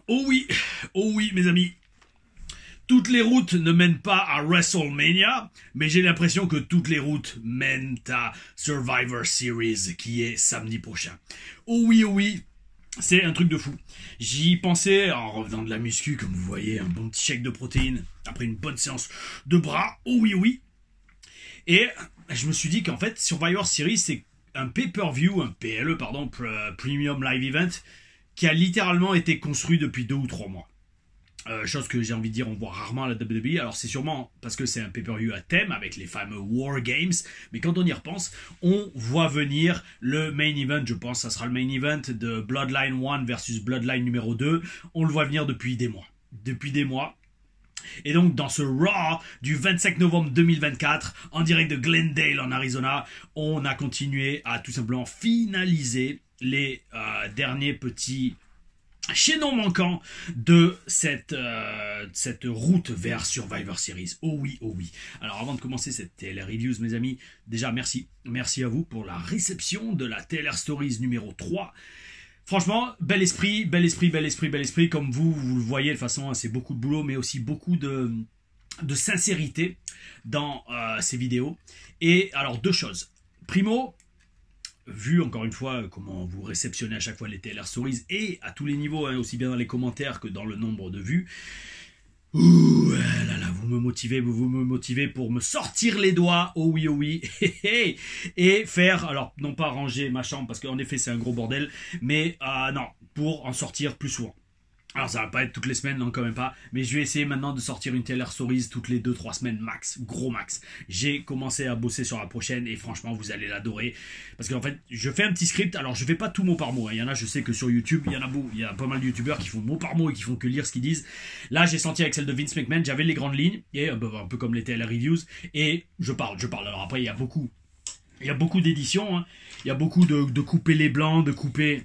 Oh oui, mes amis. Toutes les routes ne mènent pas à WrestleMania, mais j'ai l'impression que toutes les routes mènent à Survivor Series, qui est samedi prochain. Oh oui, c'est un truc de fou. J'y pensais en revenant de la muscu, comme vous voyez, un bon petit shake de protéines, après une bonne séance de bras. Oh oui. Et je me suis dit qu'en fait, Survivor Series, c'est un pay-per-view, un PLE, pardon, Premium Live Event, qui a littéralement été construit depuis 2 ou 3 mois. Chose que j'ai envie de dire, on voit rarement à la WWE. Alors c'est sûrement parce que c'est un pay-per-view à thème avec les fameux War Games, mais quand on y repense, on voit venir le main event. Je pense que ça sera le main event de Bloodline 1 versus Bloodline numéro 2. On le voit venir depuis des mois. Et donc dans ce Raw du 25 novembre 2024, en direct de Glendale en Arizona, on a continué à tout simplement finaliser les derniers petits chaînon manquant de cette route vers Survivor Series. Oh oui. Alors avant de commencer cette TLR Reviews, mes amis, déjà merci à vous pour la réception de la TLR Stories numéro 3. Franchement, bel esprit, comme vous le voyez, de toute façon, c'est beaucoup de boulot, mais aussi beaucoup de sincérité dans ces vidéos. Et alors, 2 choses. Primo, vu encore une fois comment vous réceptionnez à chaque fois les TLR Stories et à tous les niveaux, hein, aussi bien dans les commentaires que dans le nombre de vues. Ouh là, vous me motivez pour me sortir les doigts, oh oui, et faire, alors non pas ranger ma chambre parce qu'en effet c'est un gros bordel, mais non, pour en sortir plus souvent. Alors ça va pas être toutes les semaines, non quand même pas, mais je vais essayer maintenant de sortir une TLR Stories toutes les 2-3 semaines max, gros max. J'ai commencé à bosser sur la prochaine et franchement vous allez l'adorer, parce qu'en fait je fais un petit script, alors je fais pas tout mot par mot, hein. Il y en a, je sais que sur YouTube, il y a pas mal de youtubeurs qui font mot par mot et qui font que lire ce qu'ils disent. Là j'ai senti avec celle de Vince McMahon, j'avais les grandes lignes, et un peu comme les TLR Reviews, et je parle. Alors après il y a beaucoup d'éditions, hein. Il y a beaucoup de couper les blancs, de couper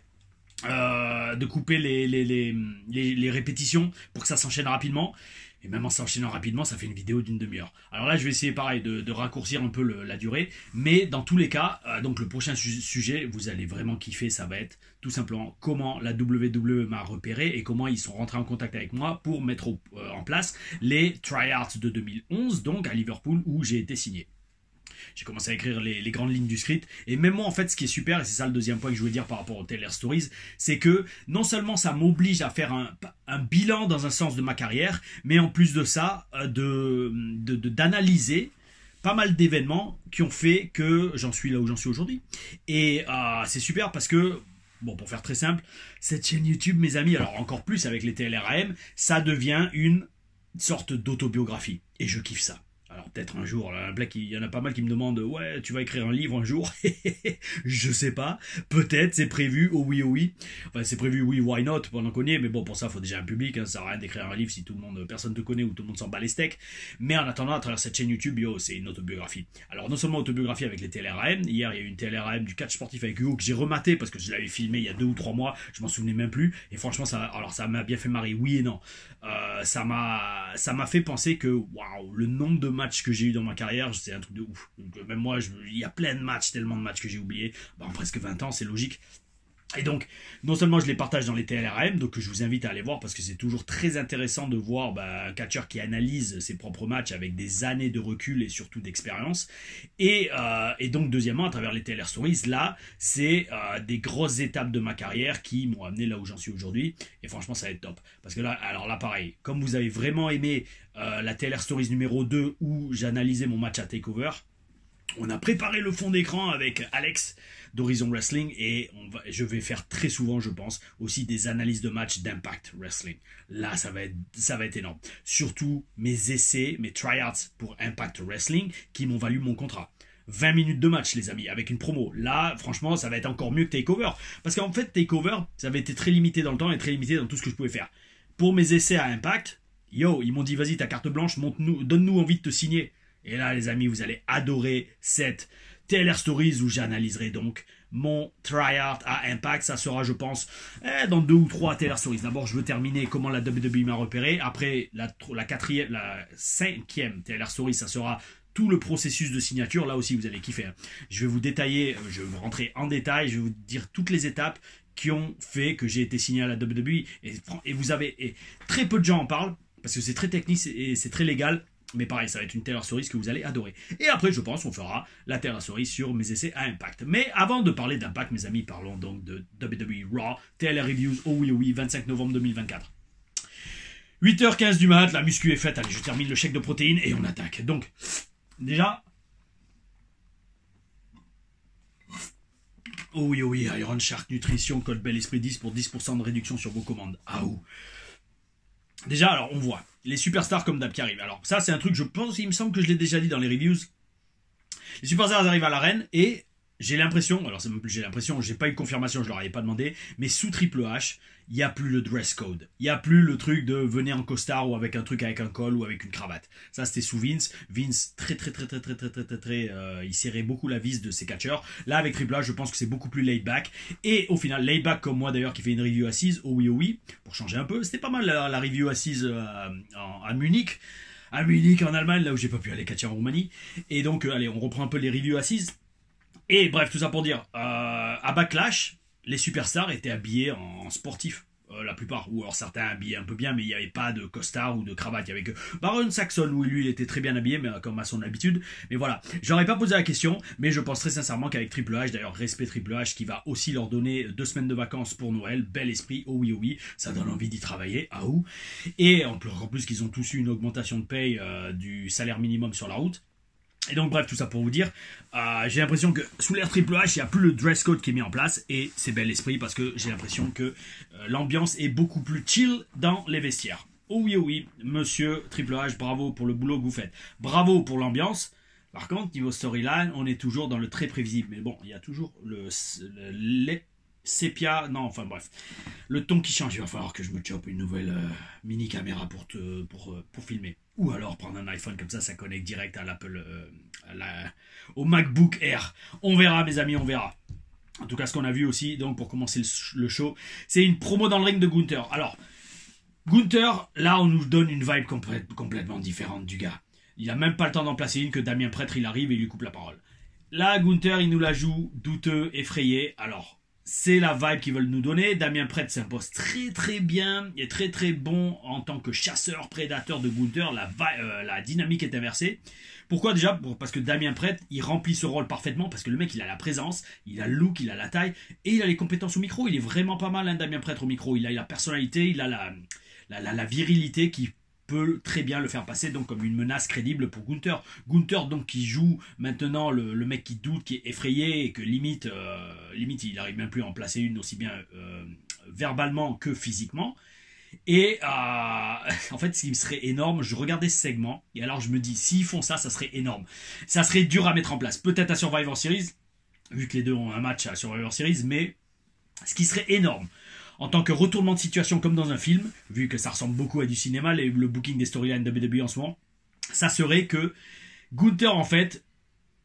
les répétitions pour que ça s'enchaîne rapidement. Et même en s'enchaînant rapidement, ça fait une vidéo d'une demi-heure. Alors là, je vais essayer pareil de raccourcir un peu la durée. Mais dans tous les cas, donc le prochain sujet, vous allez vraiment kiffer. Ça va être tout simplement comment la WWE m'a repéré et comment ils sont rentrés en contact avec moi pour mettre en place les tryouts de 2011, donc à Liverpool où j'ai été signé. J'ai commencé à écrire les grandes lignes du script. Et même moi, en fait, ce qui est super, et c'est ça le deuxième point que je voulais dire par rapport aux TLR Stories, c'est que non seulement ça m'oblige à faire un bilan dans un sens de ma carrière, mais en plus de ça, d'analyser pas mal d'événements qui ont fait que j'en suis là où j'en suis aujourd'hui. Et c'est super parce que, bon, pour faire très simple, cette chaîne YouTube, mes amis, alors encore plus avec les TLRAM, ça devient une sorte d'autobiographie. Et je kiffe ça. Alors peut-être un jour, là, il y en a pas mal qui me demandent « Ouais, tu vas écrire un livre un jour ?» Je sais pas. Peut-être, c'est prévu. Oh oui. Enfin, c'est prévu, oui, why not, pendant qu'on y est. Mais bon, pour ça, il faut déjà un public. Hein, ça sert à rien d'écrire un livre si personne te connaît ou tout le monde s'en bat les steaks. Mais en attendant, à travers cette chaîne YouTube, c'est une autobiographie. Alors non seulement autobiographie avec les TLRAM. Hier, il y a eu une TLRAM du catch sportif avec Hugo que j'ai rematé parce que je l'avais filmé il y a 2 ou 3 mois. Je m'en souvenais même plus. Et franchement, ça m'a bien fait marrer. Oui et non. Ça m'a fait penser que, waouh, le nombre de matchs que j'ai eu dans ma carrière, c'est un truc de ouf. Donc, même moi, il y a plein de matchs, tellement de matchs que j'ai oubliés. En presque 20 ans, c'est logique. Et donc, non seulement je les partage dans les TLRM, donc je vous invite à aller voir parce que c'est toujours très intéressant de voir un catcheur qui analyse ses propres matchs avec des années de recul et surtout d'expérience. Et donc, deuxièmement, à travers les TLR Stories, là, c'est des grosses étapes de ma carrière qui m'ont amené là où j'en suis aujourd'hui. Et franchement, ça va être top. Parce que là, alors là, pareil, comme vous avez vraiment aimé la TLR Stories numéro 2 où j'analysais mon match à TakeOver, on a préparé le fond d'écran avec Alex d'Horizon Wrestling et je vais faire très souvent, je pense, aussi des analyses de matchs d'Impact Wrestling. Là, ça va être énorme. Surtout mes essais, mes tryouts pour Impact Wrestling qui m'ont valu mon contrat. 20 minutes de match, les amis, avec une promo. Là, franchement, ça va être encore mieux que TakeOver. Parce qu'en fait, TakeOver, ça avait été très limité dans le temps et très limité dans tout ce que je pouvais faire. Pour mes essais à Impact, ils m'ont dit, vas-y, ta carte blanche, donne-nous envie de te signer. Et là, les amis, vous allez adorer cette TLR Stories où j'analyserai donc mon tryout à Impact. Ça sera, je pense, dans 2 ou 3 TLR Stories. D'abord, je veux terminer comment la WWE m'a repéré. Après, la 5e TLR Stories, ça sera tout le processus de signature. Là aussi, vous allez kiffer. Hein. Je vais vous détailler, je vais vous rentrer en détail, je vais vous dire toutes les étapes qui ont fait que j'ai été signé à la WWE. Et vous avez... Et très peu de gens en parlent, parce que c'est très technique et c'est très légal. Mais pareil, ça va être une Taylor Stories que vous allez adorer. Et après, je pense, on fera la Taylor Stories sur mes essais à Impact. Mais avant de parler d'Impact, mes amis, parlons donc de WWE Raw, TLR Reviews, oh oui, 25 novembre 2024. 8h15 du mat, la muscu est faite. Allez, je termine le chèque de protéines et on attaque. Donc, déjà... Oh oui, Iron Shark Nutrition, code Bel Esprit 10 pour 10% de réduction sur vos commandes. Ah ouh. Déjà, alors, on voit les superstars comme d'hab qui arrivent. Alors, ça, c'est un truc, je pense, il me semble que je l'ai déjà dit dans les reviews. Les superstars arrivent à l'arène et j'ai l'impression, alors c'est même plus j'ai l'impression, j'ai pas eu de confirmation, je leur avais pas demandé, mais sous Triple H, il n'y a plus le dress code. Il n'y a plus le truc de venir en costard ou avec un truc avec un col ou avec une cravate. Ça, c'était sous Vince. Vince, il serrait beaucoup la vis de ses catcheurs. Là, avec Triple H, je pense que c'est beaucoup plus laid back. Et au final, laid back comme moi d'ailleurs, qui fait une review assise, oh oui, pour changer un peu. C'était pas mal la review assise à Munich. À Munich, en Allemagne, là où j'ai pas pu aller catcher en Roumanie. Et donc, allez, on reprend un peu les reviews assises. Et bref, tout ça pour dire, à Backlash, les superstars étaient habillés en sportif, la plupart. Ou alors certains habillés un peu bien, mais il n'y avait pas de costard ou de cravate. Il y avait que Baron Saxon, où lui, il était très bien habillé, mais comme à son habitude. Mais voilà, j'aurais pas posé la question, mais je pense très sincèrement qu'avec Triple H, d'ailleurs, respect Triple H, qui va aussi leur donner 2 semaines de vacances pour Noël, bel esprit, oh oui, ça donne envie d'y travailler, ah ouh. Et en plus qu'ils ont tous eu une augmentation de paye du salaire minimum sur la route. Et donc bref, tout ça pour vous dire, j'ai l'impression que sous l'ère Triple H, il n'y a plus le dress code qui est mis en place, et c'est bel esprit parce que j'ai l'impression que l'ambiance est beaucoup plus chill dans les vestiaires. Oh oui, monsieur Triple H, bravo pour le boulot que vous faites. Bravo pour l'ambiance. Par contre, niveau storyline, on est toujours dans le très prévisible. Mais bon, il y a toujours le sépia, non, enfin bref, le ton qui change. Il va falloir que je me chope une nouvelle mini caméra pour filmer. Ou alors prendre un iPhone comme ça connecte direct à l'Apple, au MacBook Air. On verra, mes amis, on verra. En tout cas, ce qu'on a vu aussi, donc pour commencer le show, c'est une promo dans le ring de Gunther. Alors, Gunther, là, on nous donne une vibe complètement différente du gars. Il n'a même pas le temps d'en placer une que Damien Prêtre, il arrive et il lui coupe la parole. Là, Gunther, il nous la joue douteux, effrayé. Alors, c'est la vibe qu'ils veulent nous donner. Damien Prêtre s'impose très bien et très bon en tant que chasseur prédateur de Gunther. La dynamique est inversée. Pourquoi déjà? Parce que Damien Prêtre, il remplit ce rôle parfaitement parce que le mec, il a la présence, il a le look, il a la taille et il a les compétences au micro. Il est vraiment pas mal, hein, Damien Prêtre au micro. Il a la personnalité, il a la virilité qui peut très bien le faire passer donc comme une menace crédible pour Gunther. Gunther donc qui joue maintenant le mec qui doute, qui est effrayé et que limite il n'arrive même plus à en placer une aussi bien verbalement que physiquement. Et en fait, ce qui serait énorme, je regardais ce segment et alors je me dis, s'ils font ça, ça serait énorme. Ça serait dur à mettre en place. Peut-être à Survivor Series, vu que les deux ont un match à Survivor Series, mais ce qui serait énorme, en tant que retournement de situation comme dans un film, vu que ça ressemble beaucoup à du cinéma, le booking des storylines de WWE en ce moment, ça serait que Gunther, en fait,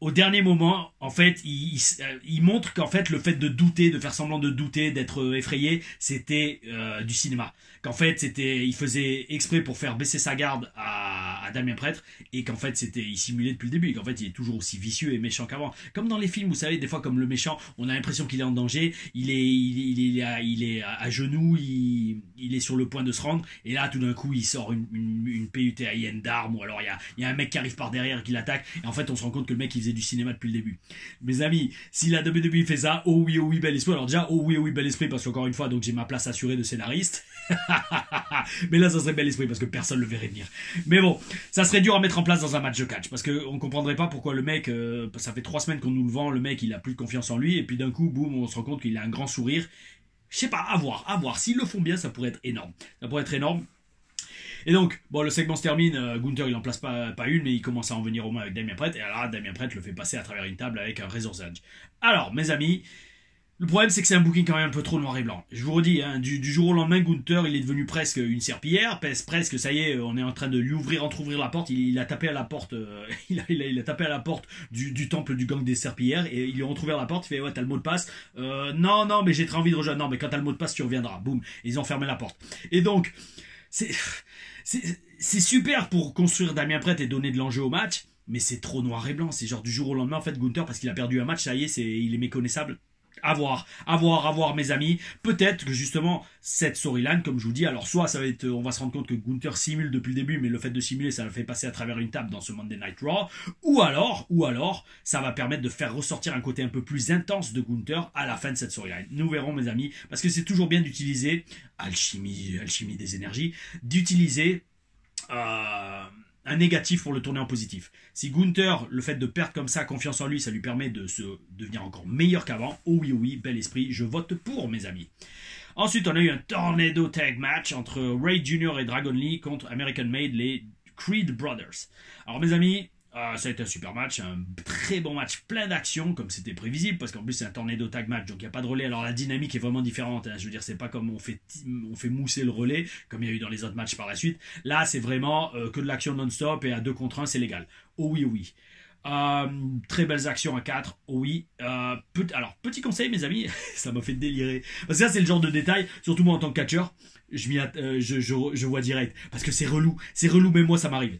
au dernier moment, en fait, il montre qu'en fait, le fait de douter, de faire semblant de douter, d'être effrayé, c'était du cinéma. Qu'en fait, il faisait exprès pour faire baisser sa garde à Damien Prêtre, et qu'en fait, il simulait depuis le début, et qu'en fait, il est toujours aussi vicieux et méchant qu'avant. Comme dans les films, vous savez, des fois, comme le méchant, on a l'impression qu'il est en danger, il est à genoux, il est sur le point de se rendre, et là, tout d'un coup, il sort une PUTAIN d'armes, ou alors il y a un mec qui arrive par derrière qui l'attaque, et en fait, on se rend compte que le mec, il faisait du cinéma depuis le début. Mes amis, si la WWE fait ça, oh oui, bel esprit. Alors déjà, oh oui, bel esprit, parce qu'encore une fois, donc j'ai ma place assurée de scénariste. Mais là, ça serait bel esprit, parce que personne le verrait venir. Mais bon, ça serait dur à mettre en place dans un match de catch, parce qu'on comprendrait pas pourquoi le mec, ça fait 3 semaines qu'on nous le vend, le mec, il a plus de confiance en lui, et puis d'un coup, boum, on se rend compte qu'il a un grand sourire. Je sais pas, à voir. S'ils le font bien, ça pourrait être énorme. Et donc, bon, le segment se termine, Gunther il en place pas une, mais il commence à en venir au moins avec Damien Prêtre, et alors Damien Prêtre le fait passer à travers une table avec un Razor's Edge. Alors, mes amis, le problème c'est que c'est un booking quand même un peu trop noir et blanc. Je vous redis, hein, du jour au lendemain, Gunther il est devenu presque une serpillière, presque, ça y est, on est en train de lui entrouvrir la porte, il a tapé à la porte, il a tapé à la porte du temple du gang des serpillères, et il lui a entrouvert la porte, il fait, ouais, t'as le mot de passe, non, mais j'ai très envie de rejoindre, non, mais quand t'as le mot de passe, tu reviendras, boum, et ils ont fermé la porte. Et donc, c'est super pour construire Damien Prêtre et donner de l'enjeu au match, mais c'est trop noir et blanc. C'est genre du jour au lendemain, en fait, Gunther, parce qu'il a perdu un match, ça y est, il est méconnaissable. À voir, mes amis. Peut-être que justement, cette storyline, comme je vous dis, alors soit ça va être, on va se rendre compte que Gunther simule depuis le début, mais le fait de simuler, ça le fait passer à travers une table dans ce Monday Night Raw, ou alors, ça va permettre de faire ressortir un côté un peu plus intense de Gunther à la fin de cette storyline. Nous verrons, mes amis, parce que c'est toujours bien d'utiliser, alchimie des énergies, d'utiliser un négatif pour le tourner en positif. Si Gunther, le fait de perdre comme ça confiance en lui, ça lui permet de se devenir encore meilleur qu'avant, oh oui, bel esprit, je vote pour, mes amis. Ensuite, on a eu un Tornado Tag Match entre Raid Jr. et Dragon Lee contre American Made, les Creed Brothers. Alors, mes amis, ça a été un super match, un très bon match, plein d'actions, comme c'était prévisible, parce qu'en plus c'est un tornado tag match, donc il n'y a pas de relais. Alors la dynamique est vraiment différente, hein. Je veux dire, c'est pas comme on fait mousser le relais, comme il y a eu dans les autres matchs par la suite. Là, c'est vraiment que de l'action non-stop, et à 2 contre 1, c'est légal. Oh oui. Très belles actions à 4, oh oui. Alors, petit conseil, mes amis, ça m'a fait délirer. Parce que ça, c'est le genre de détail, surtout moi en tant que catcheur, je vois direct. Parce que c'est relou, même moi, ça m'arrive.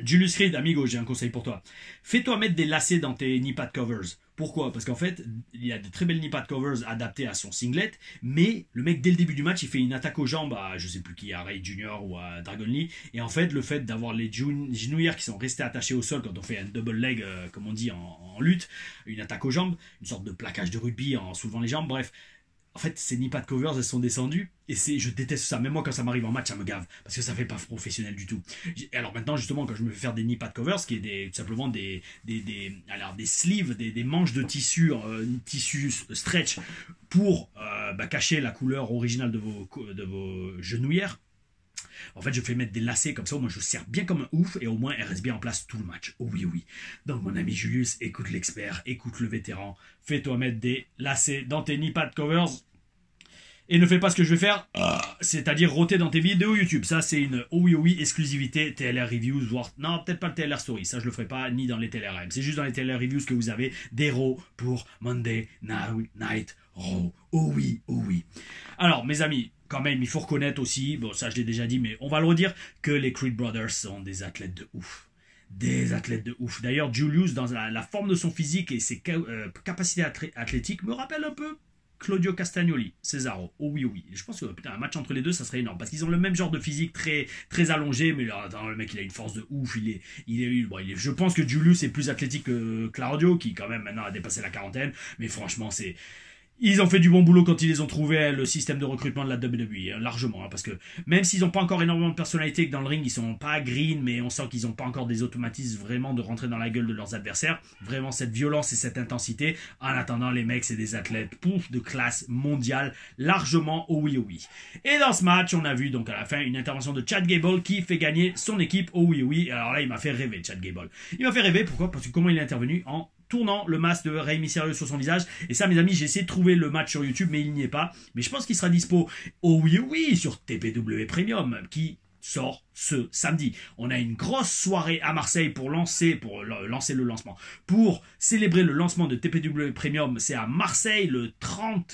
Julius Reed, amigo, j'ai un conseil pour toi. Fais-toi mettre des lacets dans tes knee pad covers. Pourquoi? Parce qu'en fait, il y a de très belles knee pad covers adaptées à son singlet, mais le mec, dès le début du match, il fait une attaque aux jambes à, je sais plus qui, à Ray Jr. ou à Dragon Lee, et en fait, le fait d'avoir les genouillères qui sont restées attachées au sol quand on fait un double leg, comme on dit en lutte, une attaque aux jambes, une sorte de plaquage de rugby en soulevant les jambs, bref. En fait, ces knee pad covers, elles sont descendues. Et je déteste ça. Même moi, quand ça m'arrive en match, ça me gave. Parce que ça fait pas professionnel du tout. Alors maintenant, justement, quand je me fais faire des knee pad covers, ce qui est tout simplement des sleeves, des manches de tissu, tissu stretch pour cacher la couleur originale de vos genouillères. En fait, je fais mettre des lacets comme ça, au moins je serre bien comme un ouf et au moins elle reste bien en place tout le match. Oh oui. Donc mon ami Julius, écoute l'expert, écoute le vétéran, fais-toi mettre des lacets dans tes knee pad covers et ne fais pas ce que je vais faire, c'est-à-dire roter dans tes vidéos YouTube. Ça, c'est une oh oui exclusivité TLR Reviews, voire non, peut-être pas le TLR Story, ça je le ferai pas, ni dans les TLRM. C'est juste dans les TLR Reviews que vous avez des Raw pour Monday Night Raw. Oh oui. Alors, mes amis, quand même, il faut reconnaître aussi, bon, ça je l'ai déjà dit, mais on va le redire, que les Creed Brothers sont des athlètes de ouf. D'ailleurs, Julius, dans la forme de son physique et ses capacités athlétiques, me rappelle un peu Claudio Castagnoli, Cesaro. Oh oui. Je pense que un match entre les deux, ça serait énorme. Parce qu'ils ont le même genre de physique très, très allongé, mais là, le mec, il a une force de ouf. Je pense que Julius est plus athlétique que Claudio, qui quand même maintenant a dépassé la quarantaine. Mais franchement, ils ont fait du bon boulot quand ils les ont trouvés, le système de recrutement de la WWE, largement, parce que même s'ils n'ont pas encore énormément de personnalité, que dans le ring ils sont pas green, mais on sent qu'ils n'ont pas encore des automatismes vraiment de rentrer dans la gueule de leurs adversaires, vraiment cette violence et cette intensité. En attendant, les mecs, c'est des athlètes de classe mondiale, largement, oh oui. Et dans ce match, on a vu donc à la fin une intervention de Chad Gable qui fait gagner son équipe, oh oui. Alors là, il m'a fait rêver, Chad Gable. Il m'a fait rêver, pourquoi? Parce que comment il est intervenu en tournant le masque de Rey Mysterio sur son visage. Et ça, mes amis, j'ai essayé de trouver le match sur YouTube, mais il n'y est pas. Mais je pense qu'il sera dispo, oh oui, sur TPW Premium, qui sort ce samedi. On a une grosse soirée à Marseille pour lancer le lancement. Pour célébrer le lancement de TPW Premium, c'est à Marseille le 30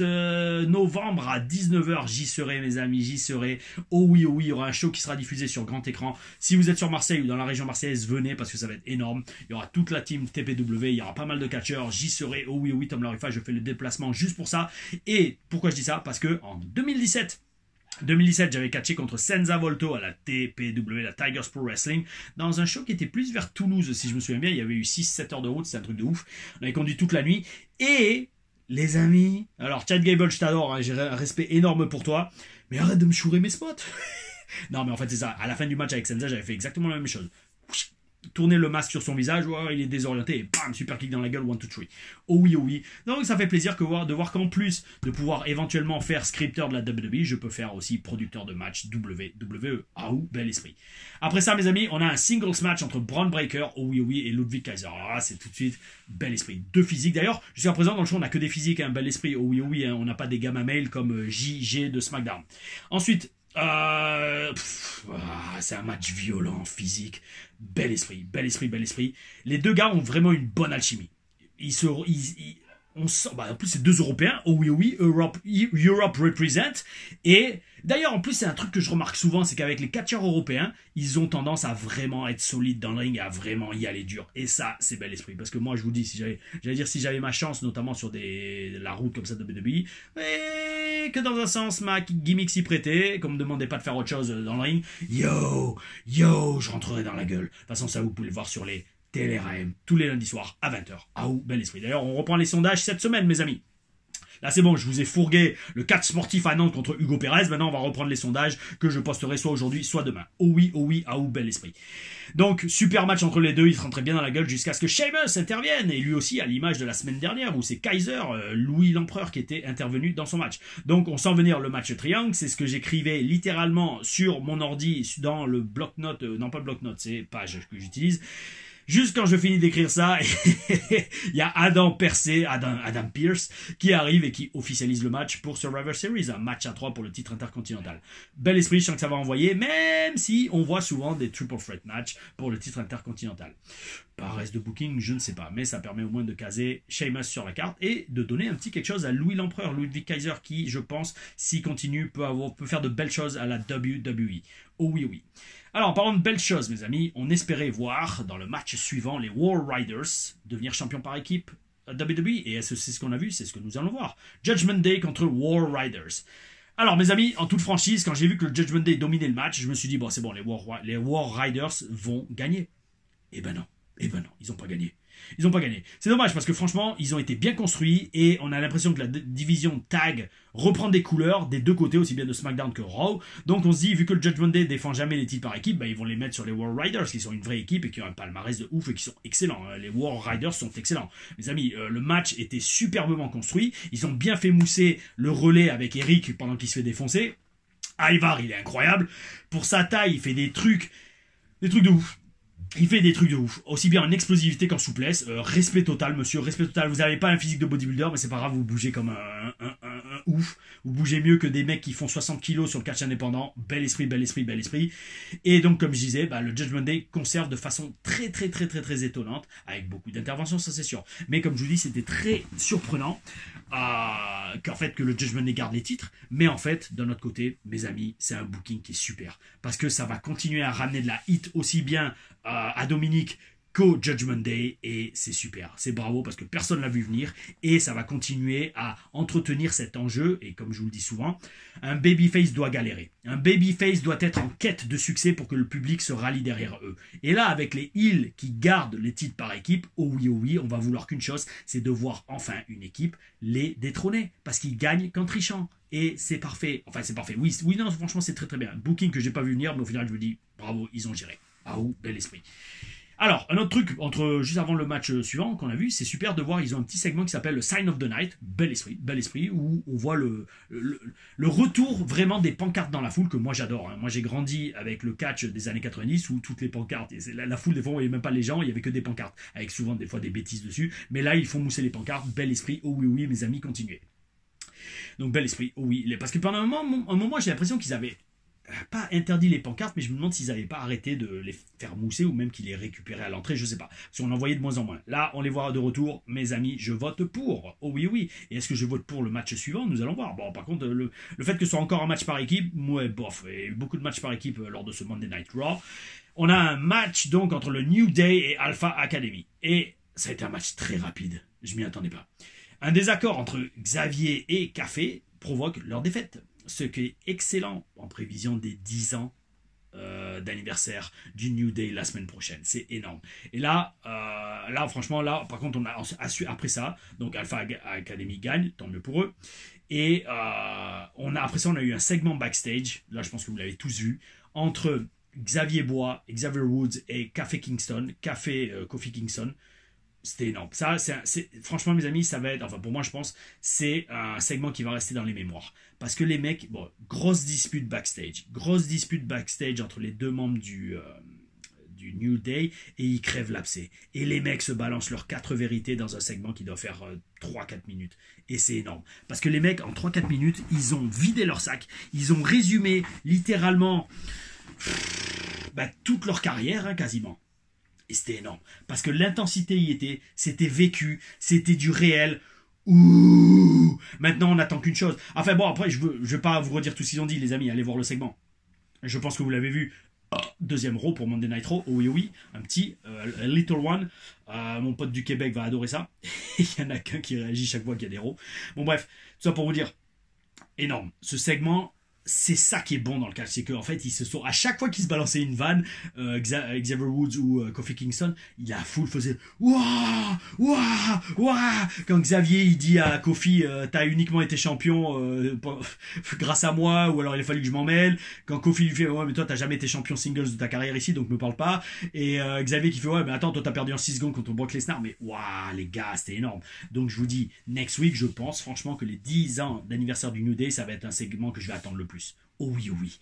novembre à 19h. J'y serai, mes amis, j'y serai. Oh oui, il y aura un show qui sera diffusé sur grand écran. Si vous êtes sur Marseille ou dans la région marseillaise, venez parce que ça va être énorme. Il y aura toute la team TPW, il y aura pas mal de catcheurs. J'y serai. Oh oui, Tom Larifa, je fais le déplacement juste pour ça. Et pourquoi je dis ça? Parce que en 2017, j'avais catché contre Senza Volto à la TPW, la Tigers Pro Wrestling, dans un show qui était plus vers Toulouse, si je me souviens bien. Il y avait eu 6-7 heures de route, c'est un truc de ouf. On avait conduit toute la nuit. Et, les amis, alors Chad Gable, je t'adore, hein, j'ai un respect énorme pour toi, mais arrête de me chourer mes spots. Non, mais en fait, c'est ça. À la fin du match avec Senza, j'avais fait exactement la même chose. Tourner le masque sur son visage, il est désorienté, et bam, super kick dans la gueule, 1, 2, 3. Oh oui. Donc ça fait plaisir de voir qu'en plus de pouvoir éventuellement faire scripteur de la WWE, je peux faire aussi producteur de match WWE. Ah ou bel esprit. Après ça, mes amis, on a un singles match entre Braun Breaker, oh oui, et Ludwig Kaiser. Alors là, c'est tout de suite bel esprit. 2 physiques. D'ailleurs, jusqu'à présent, dans le show, on n'a que des physiques, bel esprit, oh oui, hein, on n'a pas des gamma male comme JG de SmackDown. Ensuite, c'est un match violent, physique, bel esprit. Les deux gars ont vraiment une bonne alchimie. en plus c'est 2 Européens, oh oui, Europe represent, et d'ailleurs en plus c'est un truc que je remarque souvent, c'est qu'avec les catcheurs européens, ils ont tendance à vraiment être solides dans le ring, à vraiment y aller dur, et ça c'est bel esprit, parce que moi je vous dis, si j'avais ma chance, notamment sur la route comme ça de WWE, mais que dans un sens ma gimmick s'y prêtait, qu'on me demandait pas de faire autre chose dans le ring, yo, je rentrerai dans la gueule, de toute façon ça vous pouvez le voir sur les TLRAM, tous les lundis soirs à 20h. Ah ou bel esprit. D'ailleurs, on reprend les sondages cette semaine, mes amis. Là, c'est bon, je vous ai fourgué le 4 sportif à Nantes contre Hugo Pérez. Maintenant, on va reprendre les sondages que je posterai soit aujourd'hui, soit demain. Oh oui, ah ou bel esprit. Donc, super match entre les deux, il se rentrait bien dans la gueule jusqu'à ce que Sheamus intervienne. Et lui aussi, à l'image de la semaine dernière, où c'est Kaiser, Louis l'Empereur, qui était intervenu dans son match. Donc, on sent venir le match triangle. C'est ce que j'écrivais littéralement sur mon ordi, dans le bloc-notes, non pas le bloc-notes, c'est page que j'utilise. Juste quand je finis d'écrire ça, il y a Adam Pearce, qui arrive et qui officialise le match pour Survivor Series, un match à 3 pour le titre intercontinental. Bel esprit, je sens que ça va envoyer, même si on voit souvent des triple threat match pour le titre intercontinental. Par reste de booking, je ne sais pas, mais ça permet au moins de caser Sheamus sur la carte et de donner un petit quelque chose à Louis l'Empereur, Ludwig Kaiser, qui, je pense, s'il continue, peut faire de belles choses à la WWE. Oh oui. Alors, en parlant de belles choses, mes amis, on espérait voir dans le match suivant les War Riders devenir champions par équipe à WWE. Et est-ce que c'est ce qu'on a vu? C'est ce que nous allons voir. Judgment Day contre War Riders. Alors, mes amis, en toute franchise, quand j'ai vu que le Judgment Day dominait le match, je me suis dit, bon, c'est bon, les War Riders vont gagner. Eh ben non, ils n'ont pas gagné. C'est dommage parce que franchement, ils ont été bien construits et on a l'impression que la division tag reprend des couleurs des deux côtés, aussi bien de SmackDown que Raw. Donc on se dit, vu que le Judgment Day défend jamais les titres par équipe, ils vont les mettre sur les War Riders, qui sont une vraie équipe et qui ont un palmarès de ouf et qui sont excellents. Les War Riders sont excellents. Mes amis, le match était superbement construit. Ils ont bien fait mousser le relais avec Eric pendant qu'il se fait défoncer. Ivar, il est incroyable. Pour sa taille, il fait des trucs de ouf. Il fait des trucs de ouf, aussi bien en explosivité qu'en souplesse. Respect total, monsieur, respect total. Vous n'avez pas un physique de bodybuilder, mais c'est pas grave, vous bougez comme un ouf. Vous bougez mieux que des mecs qui font 60 kilos sur le catch indépendant. Bel esprit. Et donc, comme je disais, le Judgment Day conserve de façon très étonnante, avec beaucoup d'interventions, ça c'est sûr. Mais comme je vous dis, c'était très surprenant que le Judgment Day garde les titres. Mais en fait, d'un autre côté, mes amis, c'est un booking qui est super. Parce que ça va continuer à ramener de la hit aussi bien à Dominique qu'au Judgment Day, et c'est super, c'est bravo parce que personne l'a vu venir et ça va continuer à entretenir cet enjeu. Et comme je vous le dis souvent, un babyface doit galérer, un babyface doit être en quête de succès pour que le public se rallie derrière eux. Et là, avec les heels qui gardent les titres par équipe, oh oui, on va vouloir qu'une chose, c'est de voir enfin une équipe les détrôner parce qu'ils gagnent qu'en trichant. Et c'est parfait, oui, non, franchement c'est très bien, booking que j'ai pas vu venir, mais au final je me dis bravo, ils ont géré. Ah ou bel esprit. Alors, un autre truc, juste avant le match suivant qu'on a vu, c'est super de voir, ils ont un petit segment qui s'appelle le Sign of the Night, bel esprit, où on voit le retour vraiment des pancartes dans la foule, que moi j'adore. Moi j'ai grandi avec le catch des années 90, où toutes les pancartes, et la foule des fois on voyait même pas les gens, il y avait que des pancartes, avec souvent des fois des bêtises dessus, mais là ils font mousser les pancartes, bel esprit, oh oui, mes amis, continuez. Donc bel esprit, oh oui, parce que pendant un moment j'ai l'impression qu'ils avaient pas interdit les pancartes, mais je me demande s'ils n'avaient pas arrêté de les faire mousser ou même qu'ils les récupéraient à l'entrée, je sais pas. Si on en voyait de moins en moins. Là, on les voit de retour, mes amis, je vote pour. Oh oui. Et est-ce que je vote pour le match suivant? Nous allons voir. Bon, par contre, le fait que ce soit encore un match par équipe, ouais, bof. Il y a eu beaucoup de matchs par équipe lors de ce Monday Night Raw. On a un match donc entre le New Day et Alpha Academy. Et ça a été un match très rapide. Je m'y attendais pas. Un désaccord entre Xavier et Café provoque leur défaite. Ce qui est excellent en prévision des 10 ans d'anniversaire du New Day la semaine prochaine. C'est énorme. Et là, franchement, par contre, on a su après ça. Donc, Alpha Academy gagne, tant mieux pour eux. Et après ça, on a eu un segment backstage. Là, je pense que vous l'avez tous vu. Entre Xavier Bois, Xavier Woods et Kofi Kingston. C'était énorme. Ça, franchement, mes amis, ça va être, pour moi, je pense, c'est un segment qui va rester dans les mémoires. Parce que les mecs, grosse dispute backstage entre les deux membres du New Day, et ils crèvent l'abcès. Et les mecs se balancent leurs 4 vérités dans un segment qui doit faire 3-4 minutes. Et c'est énorme. Parce que les mecs, en 3-4 minutes, ils ont vidé leur sac, ils ont résumé littéralement toute leur carrière, quasiment. Et c'était énorme. Parce que l'intensité y était, c'était vécu, c'était du réel. Ouh. Maintenant, on n'attend qu'une chose. Enfin bon, après, je vais pas vous redire tout ce qu'ils ont dit, les amis. Allez voir le segment. Je pense que vous l'avez vu. Deuxième Raw pour Monday Night Raw. Oh oui, oui. Un petit, a little one. Mon pote du Québec va adorer ça. Il y en a qu'un qui réagit chaque fois qu'il y a des Raw. Bon, bref. Tout ça pour vous dire. Énorme. Ce segment, c'est ça qui est bon dans le catch, c'est qu'en fait ils se sont à chaque fois qu'ils se balançaient une vanne, Xavier Woods ou Kofi Kingston, la foule faisait waouh waouh waouh quand Xavier il dit à Kofi t'as uniquement été champion grâce à moi, ou alors il a fallu que je m'en mêle, quand Kofi lui fait ouais mais toi t'as jamais été champion singles de ta carrière ici donc me parle pas, et Xavier qui fait ouais mais attends toi t'as perdu en 6 secondes contre Brock Lesnar, mais waouh les gars c'était énorme. Donc je vous dis next week, je pense franchement que les 10 ans d'anniversaire du New Day ça va être un segment que je vais attendre le plus. Oh oui, oh oui.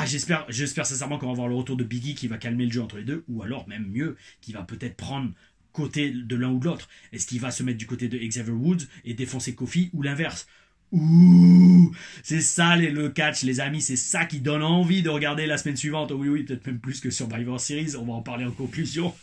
J'espère sincèrement qu'on va avoir le retour de Biggie qui va calmer le jeu entre les deux, ou alors même mieux, qui va peut-être prendre côté de l'un ou de l'autre. Est-ce qu'il va se mettre du côté de Xavier Woods et défoncer Kofi, ou l'inverse? Ouh, c'est ça le catch, les amis, c'est ça qui donne envie de regarder la semaine suivante. Oh oui, oui, peut-être même plus que Survivor Series, on va en parler en conclusion.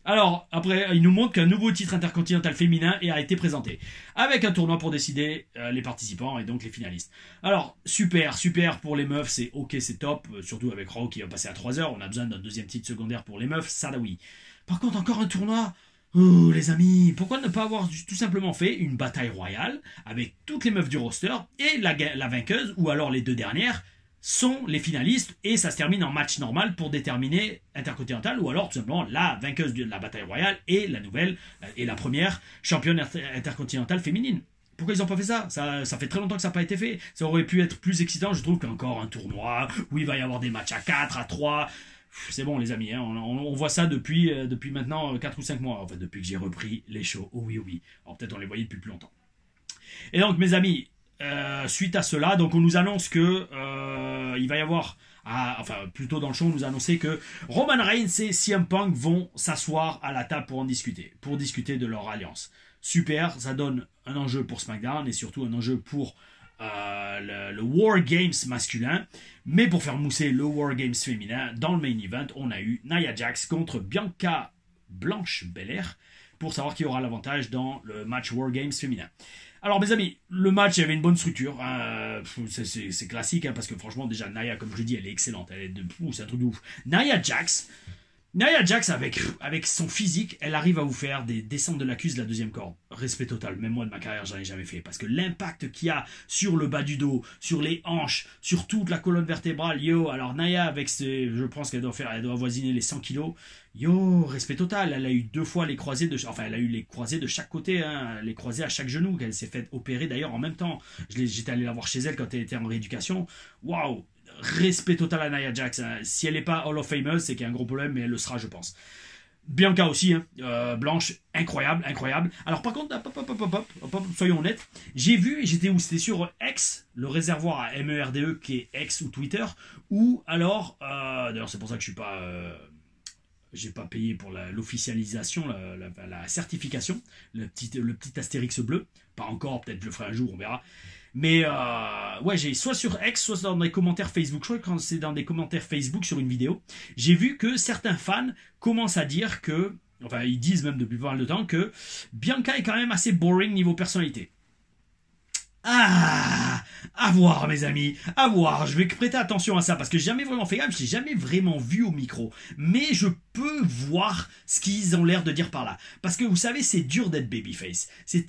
Alors, après, il nous montre qu'un nouveau titre intercontinental féminin a été présenté, avec un tournoi pour décider les participants et donc les finalistes. Alors, super pour les meufs, c'est ok, c'est top, surtout avec Raw qui va passer à 3 heures, on a besoin d'un deuxième titre secondaire pour les meufs, ça oui. Par contre, encore un tournoi. Oh les amis, pourquoi ne pas avoir tout simplement fait une bataille royale avec toutes les meufs du roster et la vainqueuse, ou alors les deux dernières, sont les finalistes et ça se termine en match normal pour déterminer Intercontinental, ou alors tout simplement la vainqueuse de la bataille royale et la nouvelle et la première championne intercontinentale féminine. Pourquoi ils n'ont pas fait ça, ça fait très longtemps que ça n'a pas été fait. Ça aurait pu être plus excitant, je trouve, qu'encore un tournoi où il va y avoir des matchs à 4, à 3. C'est bon les amis, hein, on voit ça depuis maintenant 4 ou 5 mois, en fait, depuis que j'ai repris les shows. Oh oui, oh oui. Alors peut-être on les voyait depuis plus longtemps. Et donc mes amis, suite à cela, donc on nous annonce que il va y avoir, enfin plutôt dans le show, on nous a annoncé que Roman Reigns et CM Punk vont s'asseoir à la table pour discuter de leur alliance. Super, ça donne un enjeu pour SmackDown et surtout un enjeu pour le War Games masculin. Mais pour faire mousser le War Games féminin, dans le main event, on a eu Nia Jax contre Bianca Blanche Belair pour savoir qui aura l'avantage dans le match War Games féminin. Alors mes amis, le match avait une bonne structure, hein. C'est classique, hein, parce que franchement déjà Nia, comme je le dis, elle est excellente, c'est un truc de ouf. Nia Jax avec son physique, elle arrive à vous faire des descentes de l'accuse de la deuxième corde. Respect total, même moi de ma carrière j'en ai jamais fait, parce que l'impact qu'il y a sur le bas du dos, sur les hanches, sur toute la colonne vertébrale, alors Nia avec je pense qu'elle doit avoisiner les 100 kilos. Respect total, elle a eu 2 fois les croisés elle a eu les croisés de chaque côté, hein, les croisés à chaque genou, qu'elle s'est fait opérer d'ailleurs en même temps. J'étais allé la voir chez elle quand elle était en rééducation. Waouh, respect total à Nia Jax, hein. Si elle n'est pas Hall of Famer, c'est qu'il y a un gros problème, mais elle le sera, je pense. Bianca aussi, hein. Blanche, incroyable. Alors par contre, soyons honnêtes, j'ai vu, j'étais où? C'était sur X, le réservoir à MERDE qui est X ou Twitter, ou alors, d'ailleurs c'est pour ça que je suis pas... j'ai pas payé pour l'officialisation, la certification, le petit astérix bleu. Pas encore, peut-être je le ferai un jour, on verra. Mais ouais, j'ai soit sur X, soit dans des commentaires Facebook. Je crois que quand c'est dans des commentaires Facebook sur une vidéo, j'ai vu que certains fans commencent à dire que, enfin ils disent même depuis pas mal de temps que Bianca est quand même assez boring niveau personnalité. À voir mes amis, à voir, je vais prêter attention à ça parce que j'ai jamais vraiment fait gaffe, je l'ai jamais vraiment vu au micro, mais je peux voir ce qu'ils ont l'air de dire par là, parce que vous savez c'est dur d'être babyface, c'est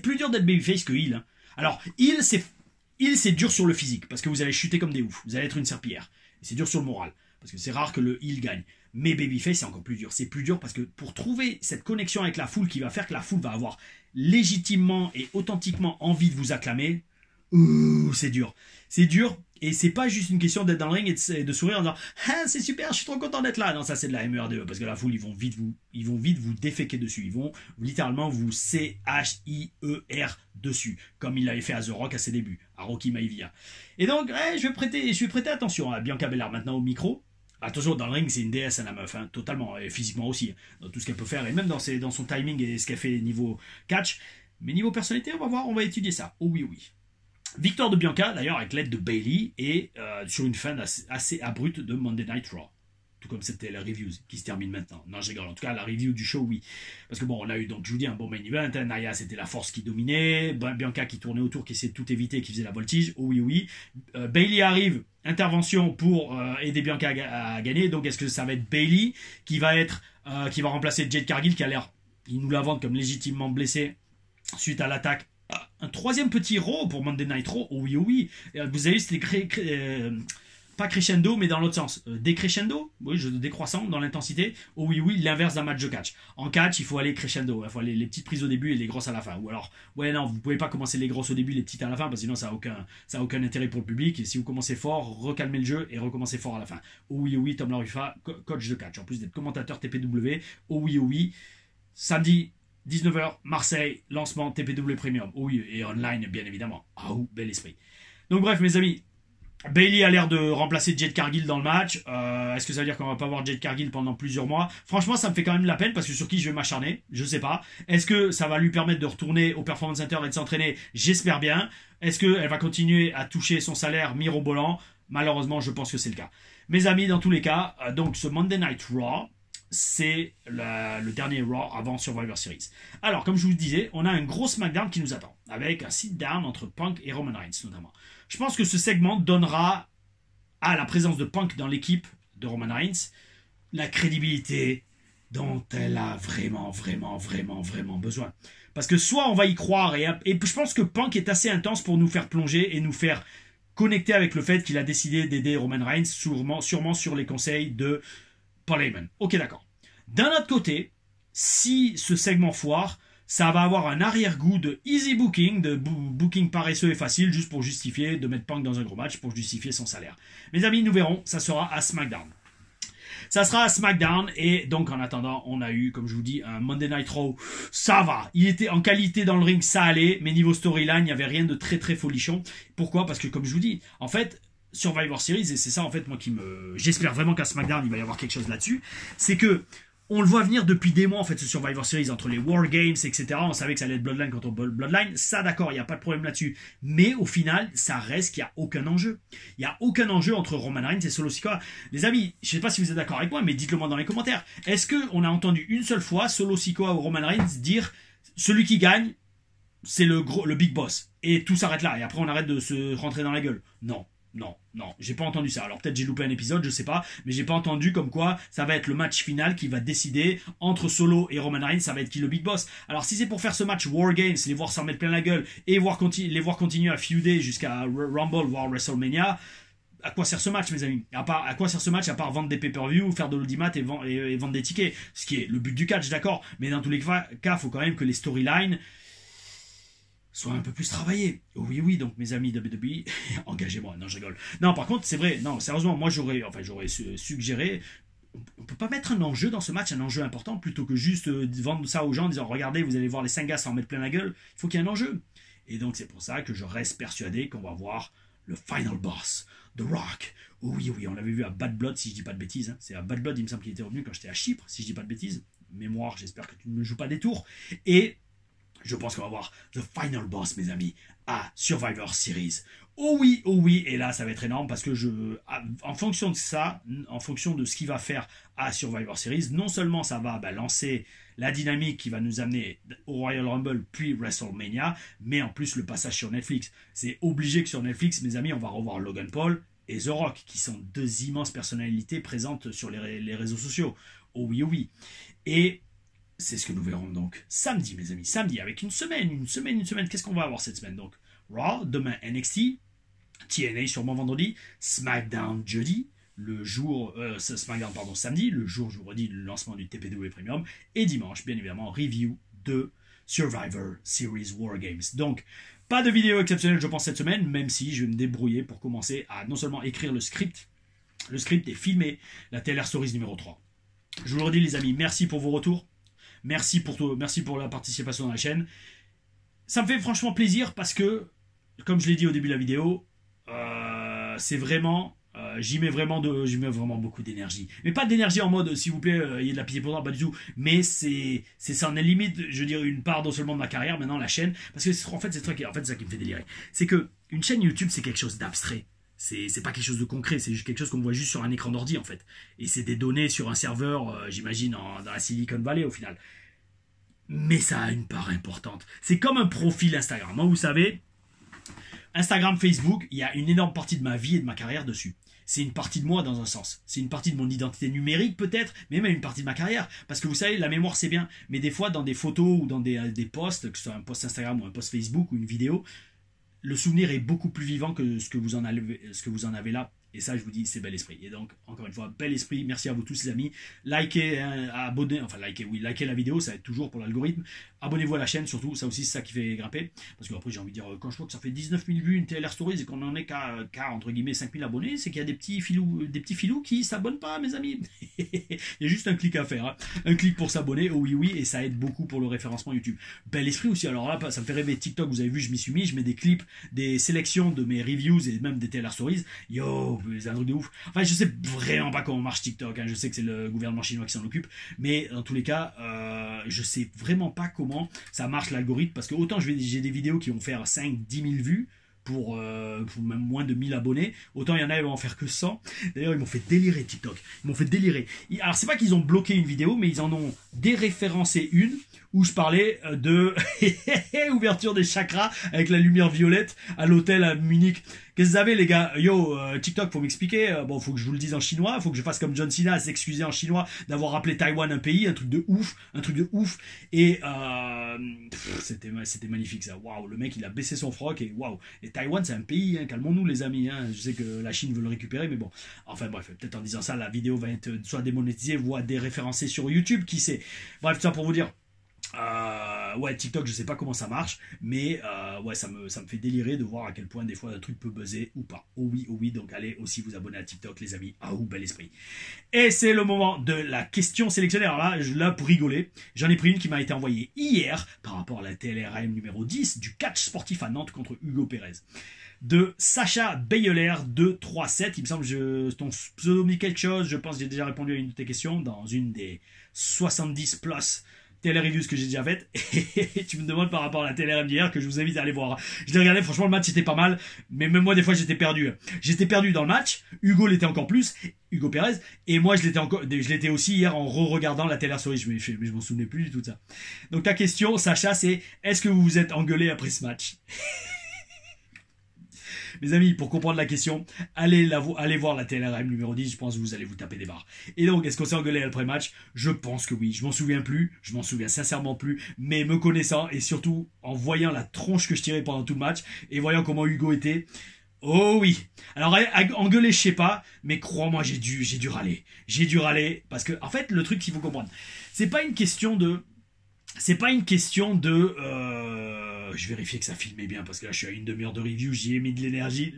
plus dur d'être babyface que heel, hein. Alors heel c'est dur sur le physique, parce que vous allez chuter comme des oufs, vous allez être une serpillière, et c'est dur sur le moral, parce que c'est rare que le heel gagne. Mais babyface c'est encore plus dur. C'est plus dur parce que pour trouver cette connexion avec la foule qui va faire que la foule va avoir légitimement et authentiquement envie de vous acclamer, c'est dur. C'est dur et c'est pas juste une question d'être dans le ring et de sourire en disant ah, c'est super, je suis trop content d'être là. Non, ça c'est de la MERDE parce que la foule ils vont vite vous déféquer dessus. Ils vont littéralement vous CHIER dessus comme il l'avait fait à The Rock à ses débuts, à Rocky Maivia. Et donc je vais prêter attention à Bianca Belair maintenant au micro. Attention, dans le ring, c'est une déesse, la meuf, hein, totalement, et physiquement aussi, hein, dans tout ce qu'elle peut faire, et même dans son timing et ce qu'elle fait niveau catch. Mais niveau personnalité, on va voir, on va étudier ça. Oh oui, oui. Victoire de Bianca, d'ailleurs, avec l'aide de Bayley, et sur une fin assez abrupte de Monday Night Raw. Tout comme c'était la review qui se termine maintenant. Non, je rigole. En tout cas, la review du show, oui. Parce que bon, on a eu, donc, je vous dis, un bon main event. Hein. Naya, c'était la force qui dominait. Bianca qui tournait autour, qui essayait de tout éviter, qui faisait la voltige. Oh oui, oui. Bayley arrive. Intervention pour aider Bianca à gagner. Donc, est-ce que ça va être Bayley qui va remplacer Jade Cargill, qui a l'air, ils nous la vendent comme légitimement blessée suite à l'attaque. Un troisième petit Raw pour Monday Night Raw. Oh oui, oh oui. Vous avez vu, c'était pas crescendo, mais dans l'autre sens. Décrescendo, oui, décroissant dans l'intensité. Oh oui, oui, l'inverse d'un match de catch. En catch, il faut aller crescendo. Il faut aller les petites prises au début et les grosses à la fin. Ou alors, ouais, non, vous pouvez pas commencer les grosses au début, les petites à la fin, parce que sinon ça a aucun intérêt pour le public. Et si vous commencez fort, recalmez le jeu et recommencez fort à la fin. Oh oui, oh oui, Tom Larufa, coach de catch. En plus d'être commentateur TPW. Oh oui, oh oui. Samedi, 19h, Marseille, lancement TPW Premium. Oh oui, et online, bien évidemment. Ah, oh, bel esprit. Donc bref, mes amis, Bayley a l'air de remplacer Jade Cargill dans le match. Est-ce que ça veut dire qu'on va pas voir Jade Cargill pendant plusieurs mois? Franchement, ça me fait quand même de la peine parce que sur qui je vais m'acharner, je sais pas. Est-ce que ça va lui permettre de retourner au Performance Center et de s'entraîner? J'espère bien. Est-ce qu'elle va continuer à toucher son salaire mirobolant? Malheureusement, je pense que c'est le cas. Mes amis, dans tous les cas, donc ce Monday Night Raw, c'est le dernier Raw avant Survivor Series. Alors, comme je vous le disais, on a un gros SmackDown qui nous attend, avec un sit-down entre Punk et Roman Reigns notamment. Je pense que ce segment donnera à la présence de Punk dans l'équipe de Roman Reigns la crédibilité dont elle a vraiment besoin. Parce que soit on va y croire, et je pense que Punk est assez intense pour nous faire plonger et nous faire connecter avec le fait qu'il a décidé d'aider Roman Reigns, sûrement sur les conseils de Paul Heyman. Ok, d'accord. D'un autre côté, si ce segment foire, ça va avoir un arrière-goût de easy booking, de booking paresseux et facile, juste pour justifier de mettre Punk dans un gros match, pour justifier son salaire. Mes amis, nous verrons, ça sera à SmackDown. Ça sera à SmackDown, et donc en attendant, on a eu, comme je vous dis, un Monday Night Raw. Ça va, il était en qualité dans le ring, ça allait, mais niveau storyline, il n'y avait rien de très folichon. Pourquoi? Parce que comme je vous dis, en fait, Survivor Series, et c'est ça en fait moi j'espère vraiment qu'à SmackDown il va y avoir quelque chose là-dessus, c'est que on le voit venir depuis des mois en fait ce Survivor Series, entre les War Games, etc. On savait que ça allait être Bloodline contre Bloodline, ça d'accord, il n'y a pas de problème là-dessus, mais au final ça reste qu'il n'y a aucun enjeu. Il n'y a aucun enjeu entre Roman Reigns et Solo Sikoa. Les amis, je ne sais pas si vous êtes d'accord avec moi, mais dites-le moi dans les commentaires. Est-ce qu'on a entendu une seule fois Solo Sikoa ou Roman Reigns dire celui qui gagne c'est le big boss, et tout s'arrête là, et après on arrête de se rentrer dans la gueule? Non, j'ai pas entendu ça. Alors peut-être j'ai loupé un épisode, je sais pas, mais j'ai pas entendu comme quoi ça va être le match final qui va décider entre Solo et Roman Reigns, ça va être qui le big boss. Alors si c'est pour faire ce match War Games, les voir s'en mettre plein la gueule et les voir continuer à feuder jusqu'à Rumble, voire WrestleMania, à quoi sert ce match, mes amis? À quoi sert ce match à part vendre des pay-per-view, faire de l'audimat et vendre des tickets? Ce qui est le but du catch, d'accord, mais dans tous les cas, faut quand même que les storylines soit un peu plus travaillé. Oui, donc mes amis WWE, engagez-moi. Non, je rigole. Non, par contre, c'est vrai. Non, sérieusement, moi j'aurais suggéré, on peut pas mettre un enjeu dans ce match, un enjeu important, plutôt que juste vendre ça aux gens en disant regardez, vous allez voir les 5 gars s'en mettre plein la gueule. Il faut qu'il y ait un enjeu. Et donc c'est pour ça que je reste persuadé qu'on va voir le final boss, The Rock. Oui, on l'avait vu à Bad Blood, si je dis pas de bêtises. Hein. C'est à Bad Blood, il me semble qu'il était revenu quand j'étais à Chypre, si je dis pas de bêtises. Mémoire, j'espère que tu ne me joues pas des tours. Et je pense qu'on va voir The Final Boss, mes amis, à Survivor Series. Oh oui, et là, ça va être énorme parce que en fonction de ça, en fonction de ce qu'il va faire à Survivor Series, non seulement ça va lancer la dynamique qui va nous amener au Royal Rumble puis WrestleMania, mais en plus le passage sur Netflix. C'est obligé que sur Netflix, mes amis, on va revoir Logan Paul et The Rock, qui sont deux immenses personnalités présentes sur les réseaux sociaux. Oh oui. Et c'est ce que nous verrons donc samedi, mes amis. Samedi, avec une semaine. Qu'est-ce qu'on va avoir cette semaine? Donc, Raw, demain NXT, TNA sûrement vendredi, SmackDown jeudi, samedi, le jour, je vous redis, le lancement du TPW Premium, et dimanche, bien évidemment, review de Survivor Series War Games. Donc, pas de vidéo exceptionnelle, je pense, cette semaine, même si je vais me débrouiller pour commencer à non seulement écrire le script est filmé, la TLR Stories numéro 3. Je vous le redis, les amis, merci pour vos retours. Merci pour la participation dans la chaîne. Ça me fait franchement plaisir parce que, comme je l'ai dit au début de la vidéo, c'est vraiment, j'y mets vraiment beaucoup d'énergie. Mais pas d'énergie en mode, s'il vous plaît, il y a de la pitié pour moi, pas du tout. Mais c'est ça en est limite, je veux dire, une part non seulement de ma carrière, maintenant la chaîne. Parce que en fait, c'est ça qui me fait délirer. C'est que une chaîne YouTube, c'est quelque chose d'abstrait. C'est pas quelque chose de concret, c'est juste quelque chose qu'on voit juste sur un écran d'ordi en fait. Et c'est des données sur un serveur, j'imagine, dans la Silicon Valley au final. Mais ça a une part importante. C'est comme un profil Instagram. Moi, vous savez, Instagram, Facebook, il y a une énorme partie de ma vie et de ma carrière dessus. C'est une partie de moi dans un sens. C'est une partie de mon identité numérique peut-être, mais même une partie de ma carrière. Parce que vous savez, la mémoire c'est bien, mais des fois dans des photos ou dans des posts, que ce soit un post Instagram ou un post Facebook ou une vidéo, le souvenir est beaucoup plus vivant que ce que vous en avez là. Et ça, je vous dis, c'est bel esprit. Et donc, encore une fois, bel esprit. Merci à vous tous, les amis. Likez, abonnez, enfin, likez la vidéo, ça aide toujours pour l'algorithme. Abonnez-vous à la chaîne, surtout. Ça aussi, c'est ça qui fait grimper. Parce que après, j'ai envie de dire, quand je vois que ça fait 19 000 vues, une TLR Stories, et qu'on en est qu'à, entre guillemets, 5 000 abonnés, c'est qu'il y a des petits filous qui s'abonnent pas, mes amis. Il y a juste un clic à faire. Hein. Un clic pour s'abonner, oh oui, oui, et ça aide beaucoup pour le référencement YouTube. Bel esprit aussi. Alors là, ça me fait rêver. TikTok, vous avez vu, je m'y suis mis. Je mets des clips, des sélections de mes reviews et même des TLR Stories. Yo, c'est un truc de ouf. Enfin, je sais vraiment pas comment marche TikTok. Hein. Je sais que c'est le gouvernement chinois qui s'en occupe. Mais dans tous les cas, je sais vraiment pas comment ça marche l'algorithme. Parce que autant j'ai des vidéos qui vont faire 5-10 000 vues pour même moins de 1000 abonnés. Autant il y en a, ils vont en faire que 100. D'ailleurs, ils m'ont fait délirer TikTok. Ils m'ont fait délirer. Alors, c'est pas qu'ils ont bloqué une vidéo, mais ils en ont déréférencé une où je parlais de ouverture des chakras avec la lumière violette à l'hôtel à Munich. Qu'est-ce que vous avez, les gars? Yo, TikTok, faut m'expliquer. Bon, faut que je vous le dise en chinois. Faut que je fasse comme John Cena à s'excuser en chinois d'avoir appelé Taïwan un pays. Un truc de ouf. Un truc de ouf. Et c'était magnifique, ça. Waouh, le mec, il a baissé son froc et waouh. Et Taïwan, c'est un pays. Hein, calmons-nous, les amis. Hein. Je sais que la Chine veut le récupérer, mais bon. Enfin, bref, peut-être en disant ça, la vidéo va être soit démonétisée, voire déréférencée sur YouTube. Qui sait? Bref, tout ça pour vous dire. Ouais, TikTok, je sais pas comment ça marche, mais ouais, ça me fait délirer de voir à quel point des fois un truc peut buzzer ou pas. Oh oui, donc allez aussi vous abonner à TikTok, les amis. Ah, bel esprit. Et c'est le moment de la question sélectionnée. Alors là, pour rigoler, j'en ai pris une qui m'a été envoyée hier par rapport à la TLRAM numéro 10 du catch sportif à Nantes contre Hugo Pérez. De Sacha Beyeler 237. Il me semble que ton pseudo me dit quelque chose. Je pense que j'ai déjà répondu à une de tes questions dans une des 70 plus télé-reviews que j'ai déjà faites. Et tu me demandes par rapport à la télé-review d'hier que je vous invite à aller voir. Je l'ai regardé, franchement le match était pas mal, mais même moi des fois j'étais perdu. J'étais perdu dans le match, Hugo l'était encore plus, Hugo Pérez, et moi je l'étais aussi hier en re-regardant la télé-story, je m'en souvenais plus du tout de ça. Donc ta question, Sacha, c'est est-ce que vous vous êtes engueulé après ce match? Mes amis, pour comprendre la question, allez voir la TLRM numéro 10, je pense que vous allez vous taper des barres. Et donc, est-ce qu'on s'est engueulé après le match? Je pense que oui. Je m'en souviens plus, je m'en souviens sincèrement plus, mais me connaissant, et surtout en voyant la tronche que je tirais pendant tout le match, et voyant comment Hugo était, oh oui. Alors, engueuler, je sais pas, mais crois-moi, j'ai dû râler. J'ai dû râler, parce que, en fait, le truc qu'il faut comprendre, c'est pas une question de... je vérifie que ça filmait bien parce que là je suis à une demi-heure de review, j'y ai mis de l'énergie.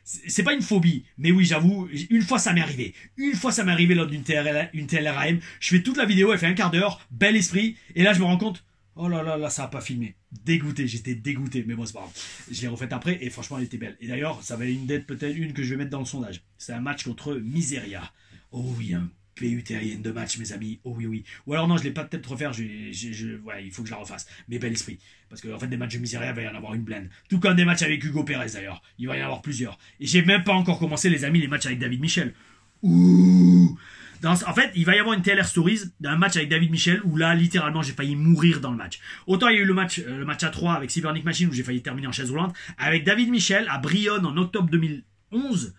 C'est pas une phobie, mais oui, j'avoue, une fois ça m'est arrivé. Une fois ça m'est arrivé lors d'une TLRAM. Je fais toute la vidéo, elle fait un quart d'heure, bel esprit, et là je me rends compte, oh là, ça a pas filmé. Dégoûté, j'étais dégoûté, mais bon, c'est pas grave. Je l'ai refaite après et franchement elle était belle. Et d'ailleurs, ça va être peut-être une que je vais mettre dans le sondage. C'est un match contre Miseria. Oh oui, un PUTRIN de match, mes amis. Oh oui. Ou alors non, je l'ai pas peut-être refaire. Ouais, il faut que je la refasse. Mais bel esprit. Parce que en fait, des matchs de Miseria, il va y en avoir une blinde. Tout comme des matchs avec Hugo Pérez d'ailleurs. Il va y en avoir plusieurs. Et j'ai même pas encore commencé, les amis, les matchs avec David Michel. Ouh. En fait, il va y avoir une TLR Stories d'un match avec David Michel où là, littéralement, j'ai failli mourir dans le match. Autant il y a eu le match à 3 avec Cybernic Machine où j'ai failli terminer en chaise roulante. Avec David Michel à Brionne en octobre 2011.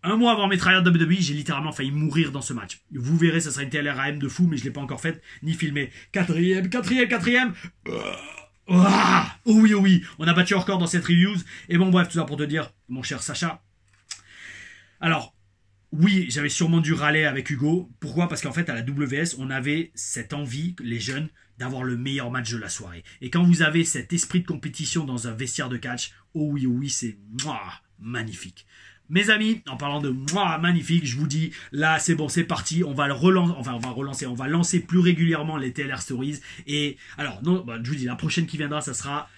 Un mois avant mes tryhards WWE, j'ai littéralement failli mourir dans ce match. Vous verrez, ça sera une TLRAM de fou, mais je l'ai pas encore faite, ni filmée. Quatrième. Oh oui. On a battu un record dans cette reviews. Et bon, bref, tout ça pour te dire, mon cher Sacha. Alors, oui, j'avais sûrement dû râler avec Hugo. Pourquoi? Parce qu'en fait, à la WS, on avait cette envie, les jeunes, d'avoir le meilleur match de la soirée. Et quand vous avez cet esprit de compétition dans un vestiaire de catch, oh oui, c'est magnifique. Mes amis, en parlant de moi magnifique, je vous dis, là c'est bon, c'est parti, on va lancer plus régulièrement les TLR Stories. Et alors, non, je vous dis, la prochaine qui viendra, ça sera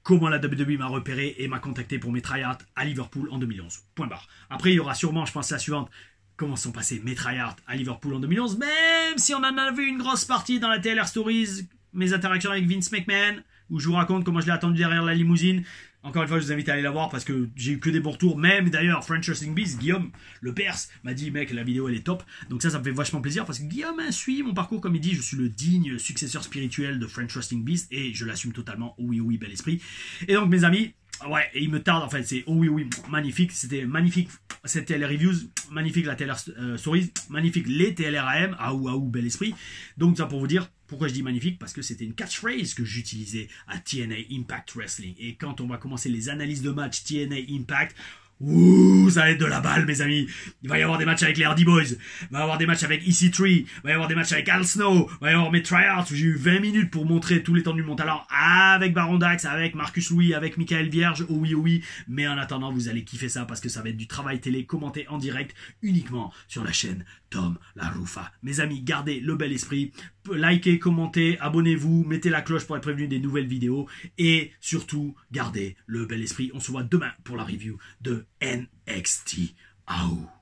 comment la WWE m'a repéré et m'a contacté pour mes tryhards à Liverpool en 2011. Point barre. Après, il y aura sûrement, je pense, la suivante. Comment sont passés mes tryhards à Liverpool en 2011, même si on en a vu une grosse partie dans la TLR Stories, mes interactions avec Vince McMahon, où je vous raconte comment je l'ai attendu derrière la limousine. Encore une fois, je vous invite à aller la voir parce que j'ai eu que des bons retours. Même d'ailleurs, French Wrestling Biz, Guillaume, le Perse, m'a dit, mec, la vidéo elle est top. Donc ça me fait vachement plaisir parce que Guillaume suit mon parcours, comme il dit, je suis le digne successeur spirituel de French Wrestling Biz et je l'assume totalement. Oui, oui, bel esprit. Et donc, mes amis, ouais, et il me tarde en fait, c'est oui, oui, magnifique, c'était magnifique, cette TLR Reviews, magnifique la TLR Stories, magnifique les TLRAM, aou, bel esprit. Donc ça pour vous dire, pourquoi je dis magnifique, parce que c'était une catchphrase que j'utilisais à TNA Impact Wrestling. Et quand on va commencer les analyses de match TNA Impact, ouh, ça va être de la balle, mes amis. Il va y avoir des matchs avec les Hardy Boys. Il va y avoir des matchs avec EC3. Il va y avoir des matchs avec Al Snow. Il va y avoir mes tryouts où j'ai eu 20 minutes pour montrer tout l'étendue de mon talent avec Baron Dax, avec Marcus Louis, avec Michael Vierge. Oh oui, oh oui. Mais en attendant, vous allez kiffer ça parce que ça va être du travail télé commenté en direct uniquement sur la chaîne Tom La Rufa. Mes amis, gardez le bel esprit. Likez, commentez, abonnez-vous, mettez la cloche pour être prévenu des nouvelles vidéos et surtout, gardez le bel esprit. On se voit demain pour la review de NXT. Aou.